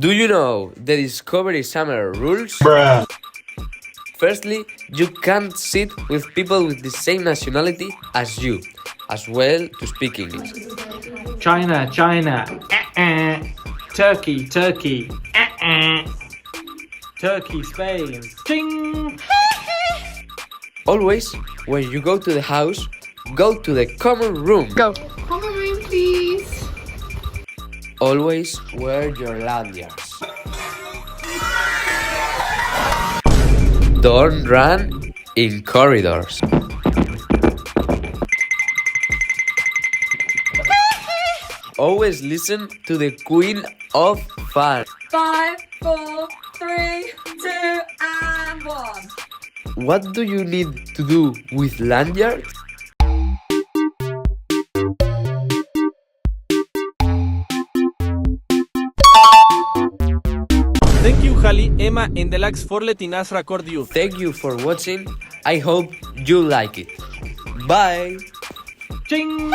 Do you know the Discovery Summer rules? Bruh. Firstly, you can't sit with people with the same nationality as you, as well to speak English. China, China. Turkey, Turkey. Turkey, Spain. Ching! Always, when you go to the house, go to the common room. Go. Common room, please. Always wear your lanyards. Don't run in corridors. Always listen to the Queen of Fun. 5, 4, 3, 2, and 1. What do you need to do with lanyards? Thank you, Jali, Emma, and Delax for letting us record you. Thank you for watching. I hope you like it. Bye. Ching!